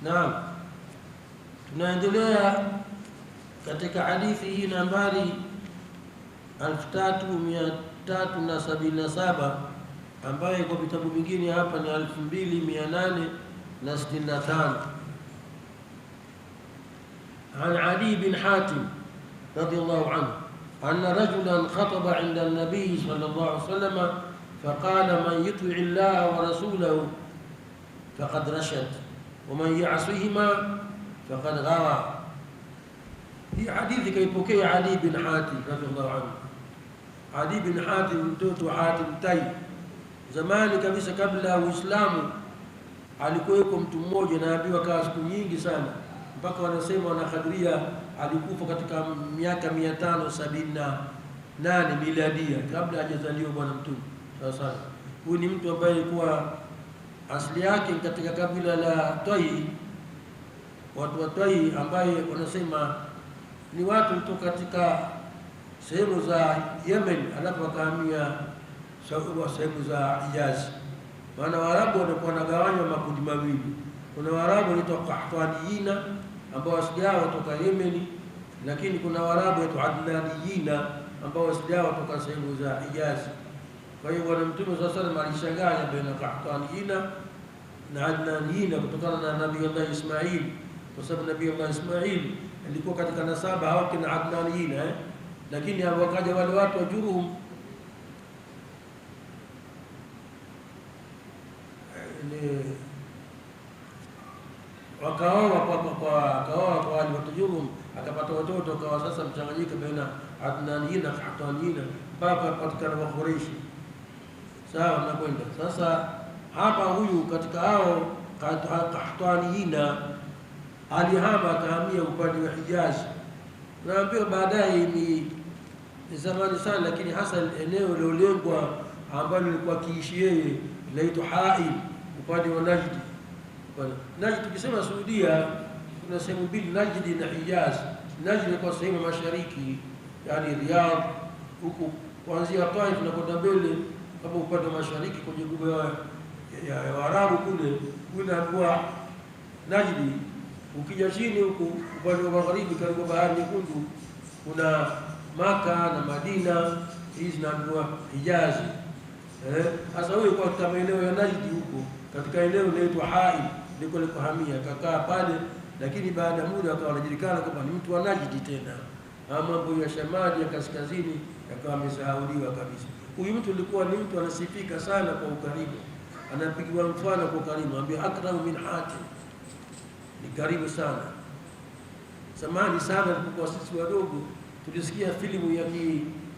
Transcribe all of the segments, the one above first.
Naam, tunaendelea katika hadithi hii nambari 3377 ambayo kwa vitabu vingine hapa ni 2865. عن عدي بن حاتم رضي الله عنه أن رجلا خطب عند النبي صلى الله عليه وسلم فقال: من يطع الله ورسوله فقد رشد ومن يعصيهما فقد غوى. هي حديث كيبوكي عدي بن حاتم رضي الله عنه. عدي بن حاتم mtoto Hatim Tai. Zamani kabisa kabla ya Uislamu alikuwa mtu mmoja na nabii akawa siku nyingi sana, mpaka wanasema wanakadiria alikufa katika miaka 578 miladia, kabla hajazaliwa bwana mtume. Sasa huyu ni mtu ambaye alikuwa asili yake katika kabila la Tai, watu wa Tai ambaye wanasema ni watu kutoka katika sehemu za Yemen, alafu wakahamia sehemu za Hijaz. Maana Waarabu wanakuwa wanagawanywa makundi mawili. Kuna Waarabu wanaitwa Qahtaniina ambao asili yao kutoka Yemen, lakini kuna Waarabu wanaitwa Adnaniyina ambao asili yao kutoka sehemu za Hijaz. Kwa hiyo bwana mtume sallallahu alaihi wasallam alishanganya baina Qahtaniina na Adnaniyina kutokana na Nabii Allah Ismail, kwa sababu Nabii Allah Ismail alikuwa katika nasaba hao kina Adnaniyina, lakini wakaja wale watu wa Jurhum wakaoa kwa wale watu Jurhum, akapata watoto, akawa sasa mchanganyiko baina Adnaniyina na Qahtaniyina mpaka patikana wa Quraishi. Sawa, nakwenda sasa hapa. Huyu katika hao Qahtaniyina alihama akahamia upande wa Hijaz. Naambiwa baadaye ni zamani sana, lakini hasa eneo lilolengwa ambalo lilikuwa kiishi yeye linaitwa Hail, upande wa Najd. Najd tukisema Saudia kuna sehemu mbili, Najd na Hijaz. Najd kwa sehemu mashariki, yani Riyadh huku kuanzia Taif na kwenda mbele kama upande wa mashariki kwenye guba ya Waarabu kule kunakuwa Najd. Ukija chini huku upande wa magharibi karibu bahari Nyekundu kuna Maka na Madina, hizi zinaitwa Hijaz. Sasa huyo kwa katika maeneo ya Najd huko katika eneo linaloitwa Hail ndiko alikohamia, kakaa pale, lakini baada ya muda akawa anajulikana kwamba ni mtu wa Najd tena. Mambo ya Shamali ya kaskazini yakawa yamesahauliwa kabisa. Huyu mtu alikuwa ni mtu anasifika sana kwa ukarimu, anapigiwa mfano kwa ukarimu, ambia akramu min Hatim, ni karibu sana. Zamani sana kwa sisi wadogo tulisikia filamu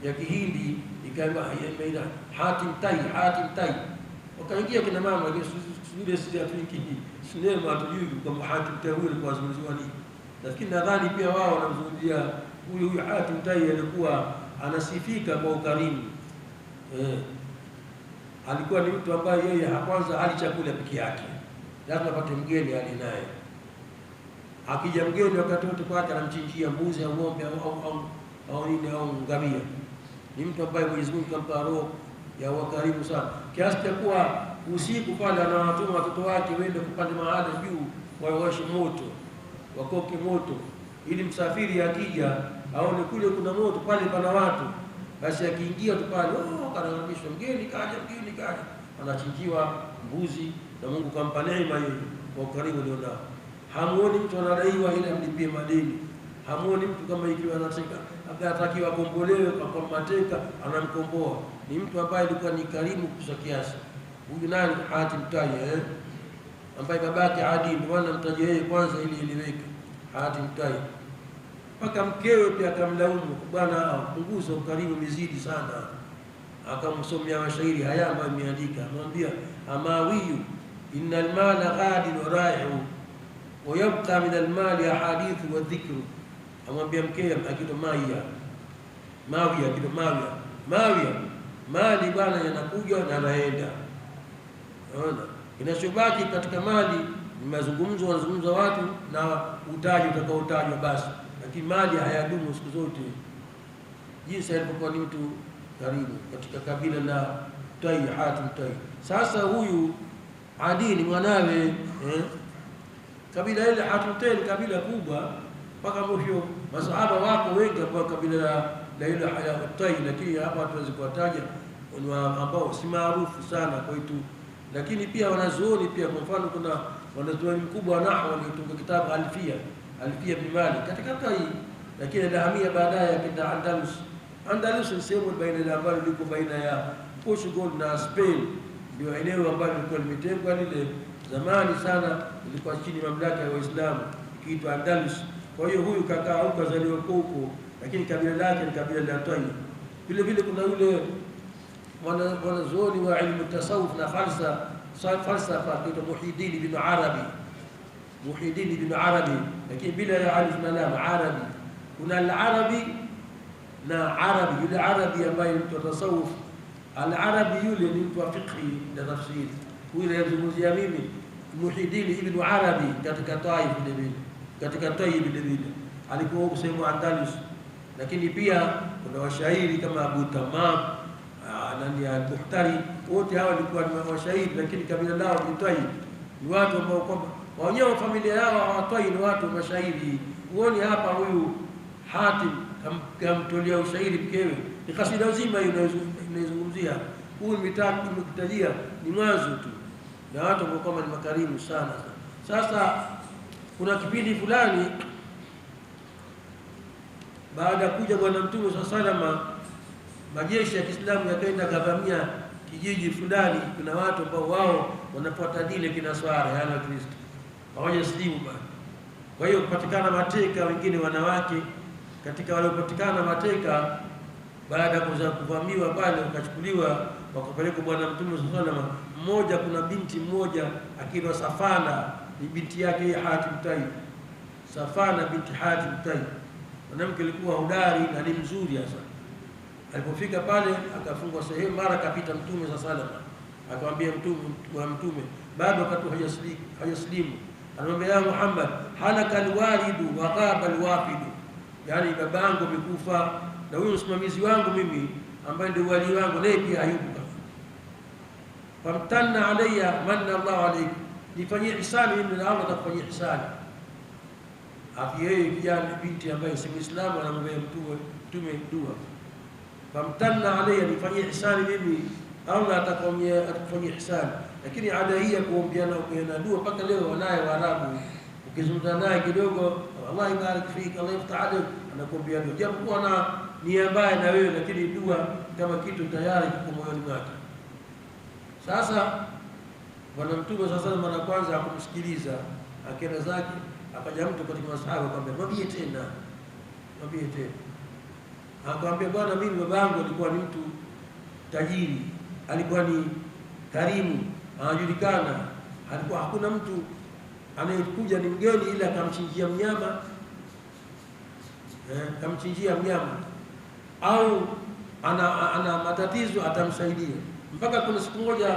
ya Kihindi ikawa inaitwa Hatim Tai. Wakaingia kina mama ile sisi atuniki sinema hatujui kama Hatim Tai huyo alikuwa azungumziwa nini, lakini nadhani pia wao wanamzungumzia huyu Hatim Tai. Alikuwa anasifika kwa ukarimu. Alikuwa ni mtu ambaye yeye kwanza hali chakula peke yake, lazima apate mgeni ali naye. Akija mgeni wakati wote kwake anamchinjia mbuzi au ng'ombe au nini au ngamia. Ni mtu ambaye Mwenyezi Mungu kampa roho ya ukarimu sana, kiasi cha kuwa usiku pale anawatuma watoto wake wende kupanda mahali juu wawashe moto, wakoke moto, ili msafiri akija aone kule kuna moto, pale pana watu, basi akiingia tu pale karibishwa mgeni kaja, anachinjiwa mbuzi, na Mungu kampa neema hiyo kwa ukarimu alionao. Hamuoni mtu anadaiwa ili amlipie madeni. Hamuoni mtu kama ikiwa anataka atakiwa akombolewe kwa mateka anamkomboa. Ni mtu ambaye alikuwa ni karimu kusa kiasi. Huyu nani? Hatim Tai, ambaye babake Adi, ndio maana mtaje yeye kwanza ili iliweke Hatim Tai. Mpaka mkewe pia akamlaumu, bwana punguza ukarimu, mizidi sana. Akamsomea mashairi haya ambayo ameandika, amwambia amawiyu innal mala ghadin wa ra'i'u wa yabqa min almali ahadithu wa dhikru. Amwambia mkewe akiitwa Mawia, mali bwana yanakuja na yanaenda. Unaona, kinachobaki katika mali ni mazungumzo, wanazungumza watu na utaji utakaotajwa basi, lakini mali hayadumu siku zote. Jinsi alivyokuwa ni mtu karibu katika kabila la Tai, Hatim Tai. Sasa huyu Adi ni mwanawe kabila ile Hatutay kabila kubwa mpaka mwisho. Masahaba wako wengi ambao kabila la ile Hatutay, lakini hapa hatuwezi kuwataja ambao si maarufu sana kwetu, lakini pia wanazuoni pia. Kwa mfano kuna wanazuoni mkubwa wa nahwu aliyetunga kitabu Alfia bin Malik katika hii, lakini alihamia baadaye akaenda Andalus. Andalus ni sehemu baina ambayo liko baina ya Portugal na Spain, ndio eneo ambalo lilikuwa limetengwa lile zamani sana, ilikuwa chini mamlaka ya Waislamu ikiitwa Andalus. Kwa hiyo huyu kakaa huko, kazaliwa huko, lakini kabila lake ni kabila la Tay. Vile vile kuna yule mwanazuoni wa ilmu tasawuf na falsafa kiitwa Muhyiddin ibn Arabi, lakini bila ya alif na lam, Arabi. Kuna al-Arabi na Arabi. Yule Arabi ambaye ni mtu wa tasawuf, al-Arabi yule ni mtu wa fiqhi na tafsiri. Huyu anazungumzia mimi Muhyiddin ibn Arabi katika Taif vile vile alikuwa huko sehemu Andalus. Lakini pia kuna washairi kama Abu Tamam nani al-Buhtari, wote hawa walikuwa ni washairi, lakini kabila lao ni Taif. Ni watu ambao kwamba wenyewe familia yao hawatoi, ni watu mashairi. Uone hapa huyu Hatim kamtolea ushairi mkewe, ni kasida nzima hiyo inazungumzia. Huyu nimekutajia ni mwanzo tu, na watu ambao kama ni makarimu sana. Sasa kuna kipindi fulani baada ya kuja Bwana Mtume SAW, majeshi ya Kiislamu yakaenda kavamia kijiji fulani. Kuna watu ambao wao wanafuata dini kinaswara, yaani Wakristo, hawajaslimu bado. Kwa hiyo kupatikana mateka, wengine wanawake. Katika wale kupatikana mateka baada ya kuvamiwa pale, wakachukuliwa wakapelekwa Bwana Mtume SAW. Mmoja, kuna binti mmoja akiitwa Safana, ni binti yake Hatim Tay. Safana binti Hatim Tay, mwanamke alikuwa hodari na ni mzuri hasa. Alipofika pale akafungwa sehemu, mara akapita Mtume SAW, akamwambia Mtume bado wakati hajaslimu, anamwambia ya Muhammad, halaka alwalidu wa ghaba alwafidu, yani babangu amekufa na huyu msimamizi wangu mimi ambaye ndio wali wangu naye pia hayupo. Famtanna alayya manna Allah alayhi, nifanyie ihsani mimi na Allah atakufanyia ihsani. Afi yeye kijana binti ambaye si Muislamu anamwambia Mtume dua, famtanna alayya, nifanyie ihsani mimi, Allah atakufanyia ihsani. Lakini ada hii ya kuombeana dua mpaka leo wanaye Waarabu, ukizungumza naye kidogo, Allah ibarik fik, Allah yaftah alayk, anakuombea dua japokuwa na nia mbaya na wewe, lakini dua kama kitu tayari kiko moyoni mwake. Sasa Bwana Mtume sasa mara kwanza hakumsikiliza, akaenda zake. Akaja mtu katika masahaba akamwambia, mwambie tena. Akamwambia, bwana, mimi babangu alikuwa ni mtu tajiri, alikuwa ni karimu, anajulikana, alikuwa hakuna mtu anayekuja ni mgeni ila akamchinjia mnyama, au ana matatizo atamsaidia. Mpaka kuna siku moja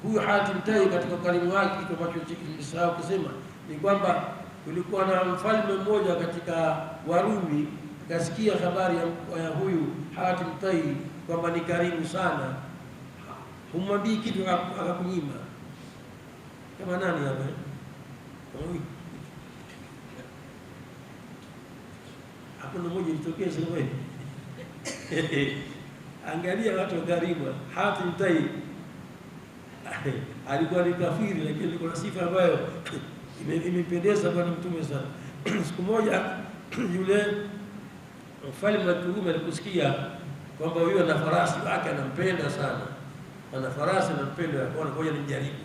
huyu Hatim Tay katika ukarimu wake, kitu ambacho nilisahau kusema ni kwamba kulikuwa na mfalme mmoja katika Warumi, kasikia habari ya huyu Hatim Tay kwamba ni karimu sana, humwambii kitu akakunyima. Kama nani hapa hakuna mmoja jitokeze wewe. Angalia watu wa karimu. Hatim Tay alikuwa ni kafiri, lakini alikuwa na sifa ambayo imependeza Bwana Mtume sana. Siku moja yule mfalme wa Kirumi aliposikia kwamba huyo ana farasi wake anampenda sana, ana farasi anampenda, akaona ngoja nimjaribu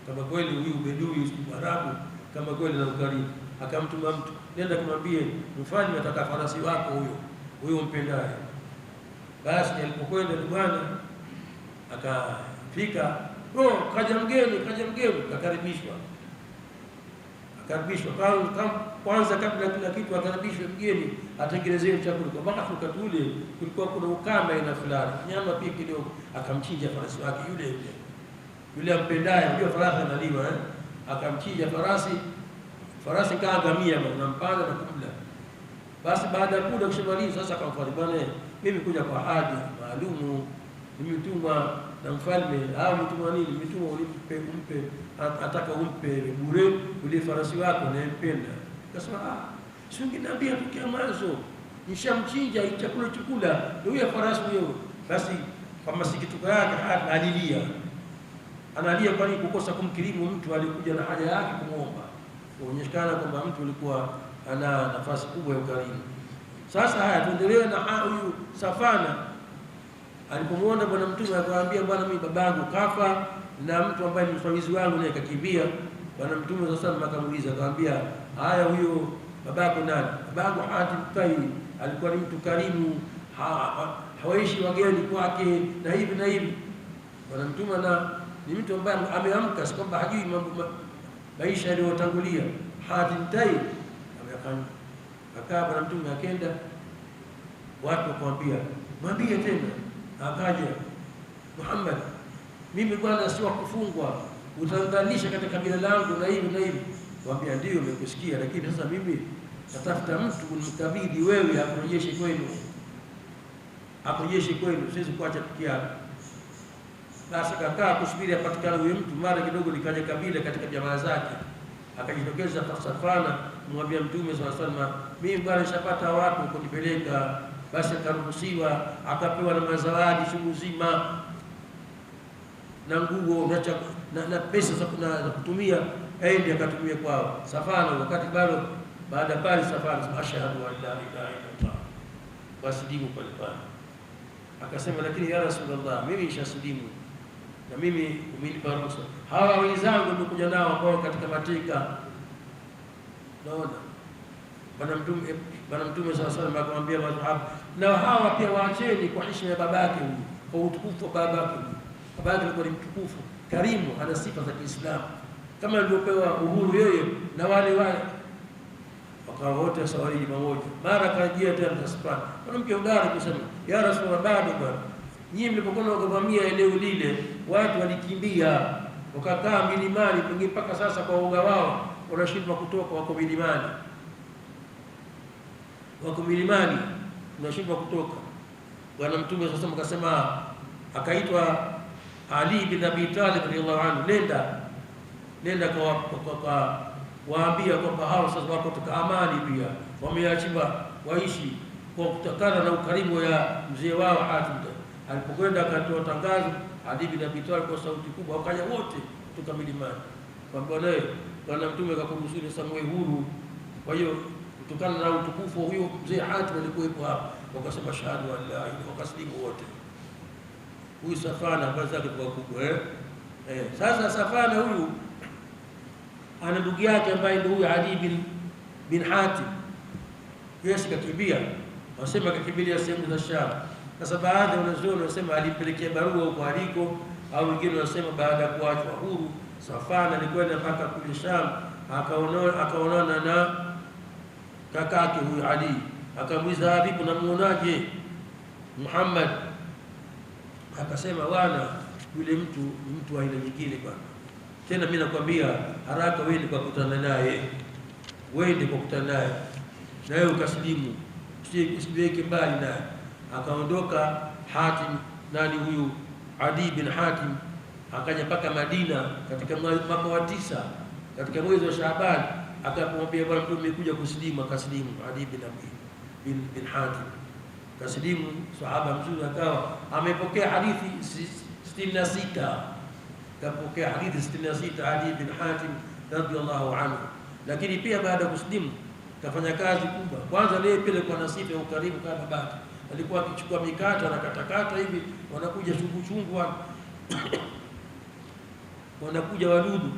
kama kweli huyu bedui Arabu kama kweli na ukarimu. Akamtuma mtu, nenda kumwambie mfalme ataka farasi wako huyo mpendaye. Basi alipokwenda bwana akafika, kaja mgeni, akaribishwa kwanza. Kabla kila kitu akaribishwa mgeni, atengenezewe chakula. Kwa mpaka wakati ule kulikuwa kuna ukame na fulani, nyama pia kidogo. Akamchinja farasi wake yule ampendaye, ndio farasi analiwa akamchinja farasi kaangamia, unampanda na kumla. Basi baada ya kula kushamaliza, sasa akamfuata, bwana, mimi kuja kwa haja maalumu, nimetumwa na mfalme au mtumwa nini, mtumwa umpe ataka umpe bure ule farasi wako unayempenda. Akasema si ungeniambia tukia mwanzo, nishamchinja chakula ndio farasi huyo. Basi kwa masikitiko yake analia kwani kukosa kumkirimu mtu alikuja na haja yake kumwomba, kuonyeshana kwamba mtu alikuwa ana nafasi kubwa ya ukarimu. Sasa haya, tuendelee na huyu Safana. Alipomwona bwana mtume akamwambia, bwana mimi babangu kafa na mtu ambaye ni mfanyakazi wangu naye kakimbia. Bwana mtume sasa akamuuliza, akamwambia, haya, huyo babako nani? Babangu Hatim Tai, alikuwa ni mtu karimu, hawaishi wageni kwake na hivi na hivi. Bwana mtume ni mtu ambaye ameamka, si kwamba hajui mambo maisha yaliyotangulia. Hatim Tai akaa, bwana mtume akenda, watu wakamwambia, mwambie tena. Akaja, Muhammad, mimi bwana si wa kufungwa, utangalisha katika kabila langu na hivi na hivi. Waambia, ndio nimekusikia, lakini sasa mimi natafuta mtu kumkabidhi wewe akurejeshe kwenu, siwezi kuacha peke yako. Basi akakaa kusubiri apatikane huyo mtu. Mara kidogo likaja kabila katika jamaa zake, akajitokeza Safana kumwambia Mtume sallallahu alaihi wasallam, mimi bwana nishapata watu kunipeleka. Basi akaruhusiwa, akapewa na mazawadi chungu zima na nguo na pesa za kutumia, aende akatumia kwao. Safana wakati bado baada pale Safana ashhadu an la ilaha illallah, wasilimu pale. Akasema, lakini ya Rasulullah, mimi nishasilimu na mimi umenipa ruhusa. Hawa wenzangu nimekuja nao ambao katika mateka. Naona Bwana Mtume sallallahu alaihi wasallam akamwambia masahaba, na hawa pia waacheni kwa heshima ya babake huyu, kwa utukufu wa babake. Babake alikuwa ni mtukufu, karimu, ana sifa za Kiislamu kama alivyopewa uhuru yeye na wale. Wakawa wote sawari pamoja. Mara karejea tena Safana, mwanamke hodari kusema, ya Rasulullah, bado bwana, nyinyi mlipokuwa wakavamia eneo lile, watu walikimbia wakakaa milimani, pengine mpaka sasa kwa uoga wao wanashindwa kutoka, wako milimani unashindwa kutoka. Bwana Mtume sasa akasema, akaitwa Ali bin Abi Talib radhiyallahu anhu, nenda kwa waambia kwamba hao sasa wako katika amani, pia wameachiwa waishi kwa kutokana na ukarimu ya mzee wao Hatim. Alipokwenda akatoa tangazo, Ali bin Abi Talib kwa sauti kubwa, wakaja wote kutoka milimani kwamba naye Bwana Mtume akakuruhusu samwe huru. Kwa hiyo kutokana na utukufu huyo mzee Hatim alikuwepo hapa, wakasema shahadu an la ilaha illa, wakaslimu wote. Huyu Safana habari zake kwa kubwa Sasa Safana huyu ana ndugu yake ambaye ndio huyu Ali bin Hatim. Yesu kakimbia, wasema kakimbilia sehemu za Sham. Sasa baadhi wanazuoni wanasema alipelekea barua huko aliko, au wengine wanasema baada ya kuachwa huru Safana alikwenda mpaka kule Sham, akaonana na kakake huyu Ali, akamuuliza, habibu, namuonaje Muhammad? Akasema, bwana, yule mtu aina nyingine bwana, tena mimi nakwambia haraka wewe kwa kukutana naye, na wewe ukasilimu, usiweke mbali naye. Akaondoka Hatim, nani huyu Ali bin Hatim, akaja mpaka Madina katika mwaka wa 9 katika mwezi wa Shaaban. Akamwambia bwana Mtume, nimekuja kusilimu. Akasilimu Ali bin Hatim, kasilimu, sahaba mzuri, akawa amepokea hadithi 66, kapokea hadithi 66 Ali bin Hatim radhiyallahu anhu. Lakini pia baada ya kusilimu kafanya kazi kubwa. Kwanza yeye pia alikuwa na sifa ya ukarimu kama babake, alikuwa akichukua mikate na katakata hivi, wanakuja chungu wanakuja wadudu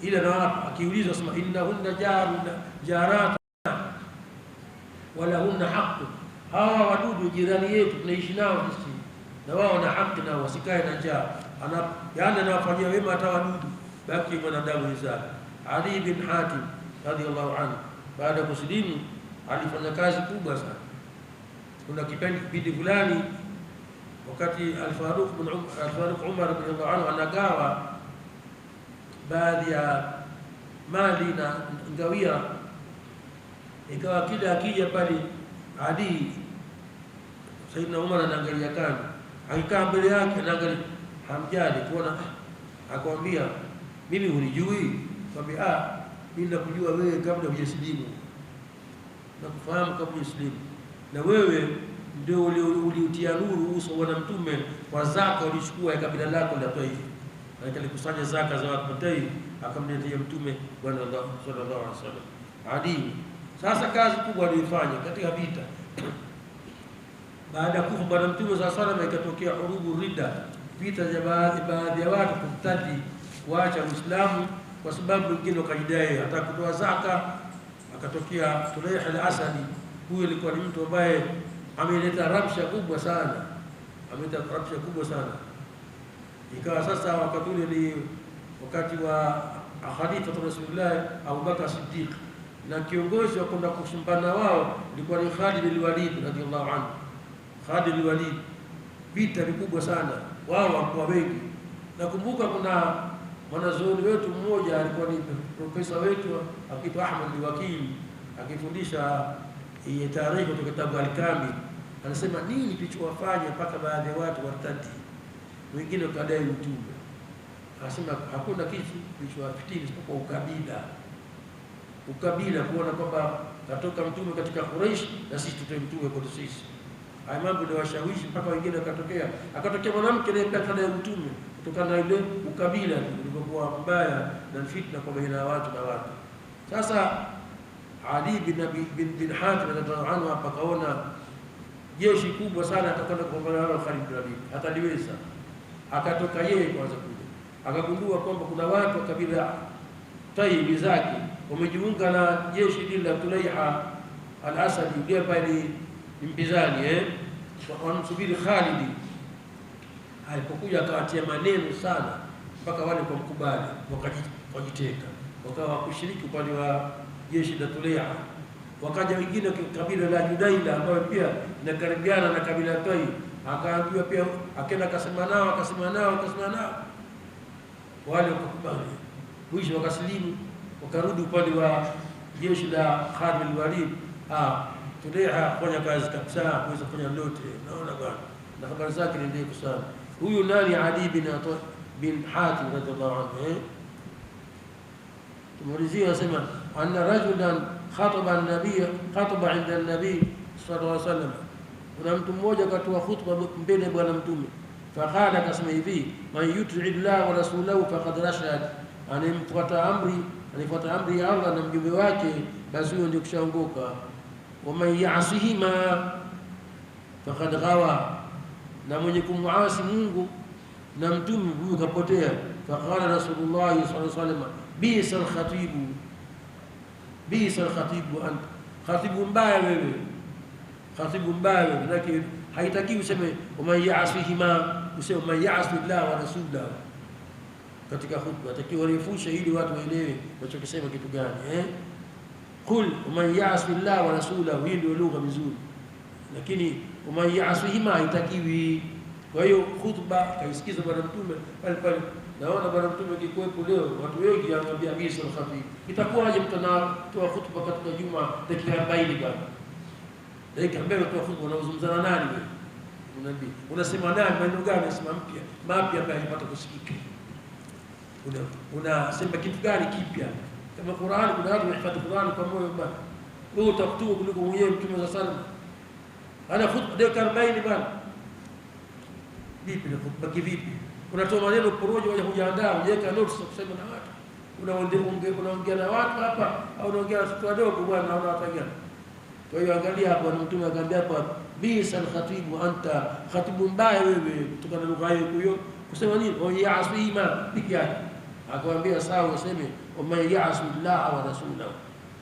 ile, na akiulizwa sema innahunna jarat wala hunna haqqu, hawa wadudu jirani yetu tunaishi nao sisi, na wao wana haki nao, wasikae na njaa. Yaani anawafanyia wema hata wadudu, baki mwanadamu wenzake. Ali bin Hatim radhiyallahu anhu baada ya kusilimu alifanya kazi kubwa sana. Kuna kipindi fulani wakati Al-Faruq Umar radhiyallahu anhu anagawa baadhi ya mali na ngawia, ikawa kila akija pale Ali, Saidina Umar anaangalia kando, akikaa mbele yake anaangalia, hamjali kuona. Akamwambia mimi hunijui? Akamwambia mimi nakujua wewe kabla hujasilimu, nakufahamu kabla hujasilimu, na wewe ndio uliutia nuru uso wa Mtume kwa zaka ulichukua ya kabila lako la Taif, alikusanya zaka za watu wa Taif akamletea Mtume bwana Allah sallallahu alaihi wasallam. Adi sasa kazi kubwa aliyofanya katika vita baada ya kufa bwana Mtume sallallahu alaihi wasallam, ikatokea hurubu ridda, vita vya baadhi ya watu kumtadi kuacha Uislamu kwa sababu wengine wakajidai hata kutoa zaka. Akatokea Tulayha al-Asadi, huyo alikuwa ni mtu ambaye ameleta rabsha kubwa sana, ikawa sasa wakati ule ni wakati wa khalifa Rasulullah Abu Bakar Siddiq, na kiongozi wa kwenda kushimbana wao ilikuwa ni Khalid al-Walid radhiyallahu anhu. Khalid al-Walid, vita vikubwa sana, wao wakuwa wengi. Nakumbuka kuna mwanazuoni wetu mmoja alikuwa ni profesa wetu akiitwa Ahmad al-Wakil, akifundisha tarehe kutoka kitabu Al-Kamil, anasema nini kilichowafanya mpaka baadhi ya watu wartadi, wengine wakadai utume. Anasema hakuna kitu kilichowafitini isipokuwa ukabila, kuona kwamba katoka mtume katika Quraysh na sisi tutoe mtume kwa sisi. Haya mambo ndio washawishi mpaka wengine akatokea mwanamke naye pia kadai utume kutokana na ile ukabila ulivyokuwa mbaya na fitna kwa baina ya watu na watu. Sasa Ali bin Hatim radhiallahu anhu akaona jeshi kubwa sana atakwenda kupambana na Khalid bin Walid, hataliweza. Akatoka yeye kwanza kuja, akagundua kwamba kuna watu wa kabila Taif zake wamejiunga na jeshi lile la Tulayha al-Asadi, ndiye pale mpizani wanamsubiri Khalid. Alipokuja akawatia maneno sana mpaka wale kwa mkubali, wakajiteka, wakawa kushiriki upande wa jeshi la Tulayha. Wakaja wengine kabila la Judaila ambayo pia inakaribiana na kabila la Taif, akaambiwa pia, akaenda akasema nao wale wakakubali, mwisho wakasilimu, wakarudi upande wa jeshi la Khalid bin Walid. Tulayha kufanya kazi kabisa, kuweza kufanya lote. Naona bwana, na habari zake ni ndefu sana. Huyu nani? Ali bin Hatim radhiallahu anhu. Tumalizia anasema anna rajulan khataba inda an-nabi sallallahu alaihi wasallam, kuna mtu mmoja akatoa khutba mbele bwana Mtume. Faqala, akasema hivi, man yuti Allah wa rasulahu faqad rashad, anifuata amri ya Allah na mjumbe wake, basi huyo ndio kushaongoka. Wa man ya'sihima faqad ghawa, na mwenye kumuasi Mungu na Mtume huyo kapotea. Faqala Rasulullah sallallahu alaihi wasallam, bisal khatibu anta, khatibu mbaya wewe, lakini haitaki useme man ya'sihima, useme man ya'si Allah wa rasulahu katika khutba, atakiwa refusha ili watu waelewe wanachokisema kitu gani. Qul man ya'si Allah wa rasulahu, hii ndio lugha nzuri, lakini man ya'sihima haitakiwi. Kwa hiyo khutba kaisikiza bwana Mtume pale. Naona bwana Mtume kikuwepo leo, watu wengi anambia bisa al-khatib, itakuwaje mtu anatoa khutba katika juma dakika 40 bwana, dakika 40 toa khutba, unazungumzana nani wewe? Unabii unasema nani? Maneno gani? Unasema mapya ambayo hayapata kusikika. Unasema kitu gani kipya? Kama Qur'an, kuna watu wanahifadhi Qur'an kwa moyo bwana, wewe utakutua kuliko mwenyewe Mtume sallallahu alaihi wasallam. Ana khutba dakika 40 bwana, vipi na khutba kivipi? Unatoa maneno porojo, waje kujiandaa, unaweka notes za kusema na watu, unaongea na watu hapa au unaongea na watu wadogo bwana, au watu gani? Kwa hiyo angalia hapo, Mtume akamwambia hapa, bisal khatibu anta, khatibu mbaya wewe, kutokana na lugha hiyo kusema nini? Wa ya'sima piki yake, akamwambia sawa, useme wa man ya'si Allah wa rasulahu,